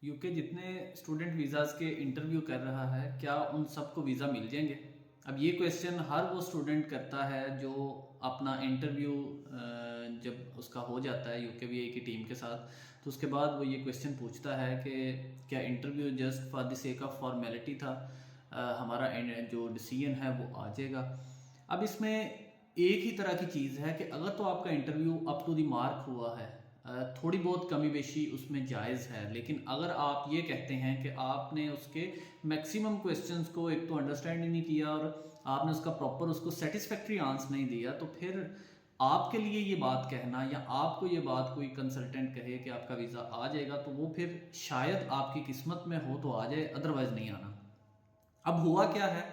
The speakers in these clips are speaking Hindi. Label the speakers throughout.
Speaker 1: यूके जितने स्टूडेंट वीज़ाज़ के इंटरव्यू कर रहा है, क्या उन सबको वीज़ा मिल जाएंगे? अब ये क्वेश्चन हर वो स्टूडेंट करता है जो अपना इंटरव्यू जब उसका हो जाता है यूकेवीए की टीम के साथ, तो उसके बाद वो ये क्वेश्चन पूछता है कि क्या interview just for the sake of formality था, हमारा जो डिसीजन है वो आ जाएगा। अब इसमें एक ही तरह की चीज़ है कि अगर तो आपका interview up to the mark हुआ है, थोड़ी बहुत कमी बेशी उसमें जायज़ है, लेकिन अगर आप ये कहते हैं कि आपने उसके मैक्सिमम क्वेश्चंस को एक तो अंडरस्टैंड ही नहीं किया और आपने उसका प्रॉपर उसको सेटिस्फैक्ट्री आंसर नहीं दिया, तो फिर आपके लिए ये बात कहना या आपको ये बात कोई कंसल्टेंट कहे कि आपका वीज़ा आ जाएगा, तो वो फिर शायद आपकी किस्मत में हो तो आ जाए, अदरवाइज़ नहीं आना। अब हुआ क्या है,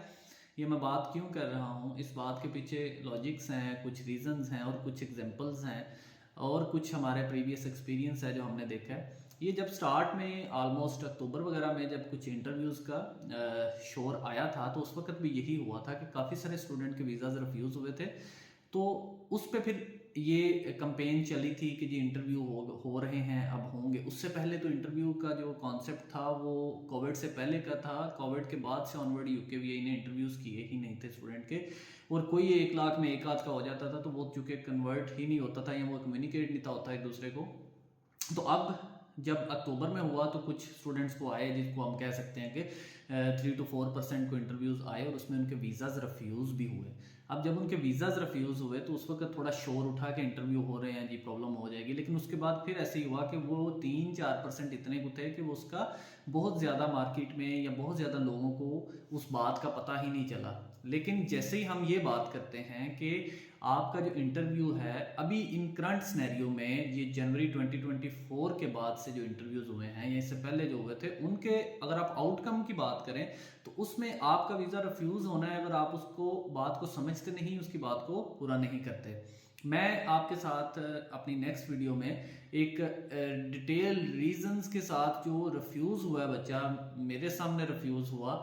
Speaker 1: ये मैं बात क्यों कर रहा हूँ, इस बात के पीछे लॉजिक्स हैं, कुछ रीजंस हैं और कुछ एग्जांपल्स हैं और कुछ हमारे प्रीवियस एक्सपीरियंस है जो हमने देखा है। ये जब स्टार्ट में ऑलमोस्ट अक्टूबर वगैरह में जब कुछ इंटरव्यूज़ का शोर आया था, तो उस वक्त भी यही हुआ था कि काफ़ी सारे स्टूडेंट के वीज़ाज़ रिफ्यूज़ हुए थे। तो उस पे फिर ये कंपेन चली थी कि जी इंटरव्यू हो रहे हैं, अब होंगे। उससे पहले तो इंटरव्यू का जो कॉन्सेप्ट था वो कोविड से पहले का था, कोविड के बाद से ऑनवर्ड यूकेवीआई ने इंटरव्यूज़ किए ही नहीं थे स्टूडेंट के, और कोई 1 लाख में एक आध का हो जाता था तो वो चूँकि कन्वर्ट ही नहीं होता था या वो कम्युनिकेट नहीं था होता एक दूसरे को। तो अब जब अक्टूबर में हुआ तो कुछ स्टूडेंट्स को आए, जिसको हम कह सकते हैं कि 3 to 4% को इंटरव्यूज़ आए और उसमें उनके वीज़ाज़ रिफ्यूज़ भी हुए। अब जब उनके वीज़ाज़ रिफ्यूज़ हुए तो उस वक्त थोड़ा शोर उठा के इंटरव्यू हो रहे हैं जी, प्रॉब्लम हो जाएगी, लेकिन उसके बाद फिर ऐसे ही हुआ कि वो 3-4% इतने को थे कि वो उसका बहुत ज़्यादा मार्केट में या बहुत ज़्यादा लोगों को उस बात का पता ही नहीं चला। लेकिन जैसे ही हम ये बात करते हैं कि आपका जो इंटरव्यू है अभी इन करंट सिनेरियो में, ये जनवरी 2024 के बाद से जो इंटरव्यूज़ हुए हैं या इससे पहले जो हुए थे, उनके अगर आप आउटकम की बात करें तो उसमें आपका वीज़ा रिफ्यूज़ होना है अगर आप उसको बात को समझते नहीं, उसकी बात को पूरा नहीं करते। मैं आपके साथ अपनी नेक्स्ट वीडियो में एक डिटेल रीजंस के साथ, जो रिफ्यूज़ हुआ है बच्चा, मेरे सामने रिफ्यूज़ हुआ,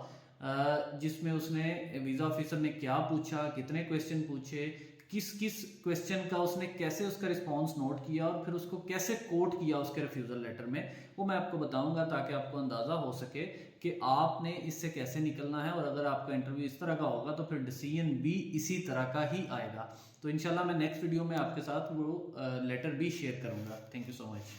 Speaker 1: जिसमें उसने वीज़ा ऑफिसर ने क्या पूछा, कितने क्वेश्चन पूछे, किस किस क्वेश्चन का उसने कैसे उसका रिस्पांस नोट किया और फिर उसको कैसे कोट किया उसके रिफ्यूज़ल लेटर में, वो मैं आपको बताऊंगा ताकि आपको अंदाज़ा हो सके कि आपने इससे कैसे निकलना है। और अगर आपका इंटरव्यू इस तरह का होगा तो फिर डिसीजन भी इसी तरह का ही आएगा। तो इंशाल्लाह मैं नेक्स्ट वीडियो में आपके साथ वो लेटर भी शेयर करूंगा। Thank you so much.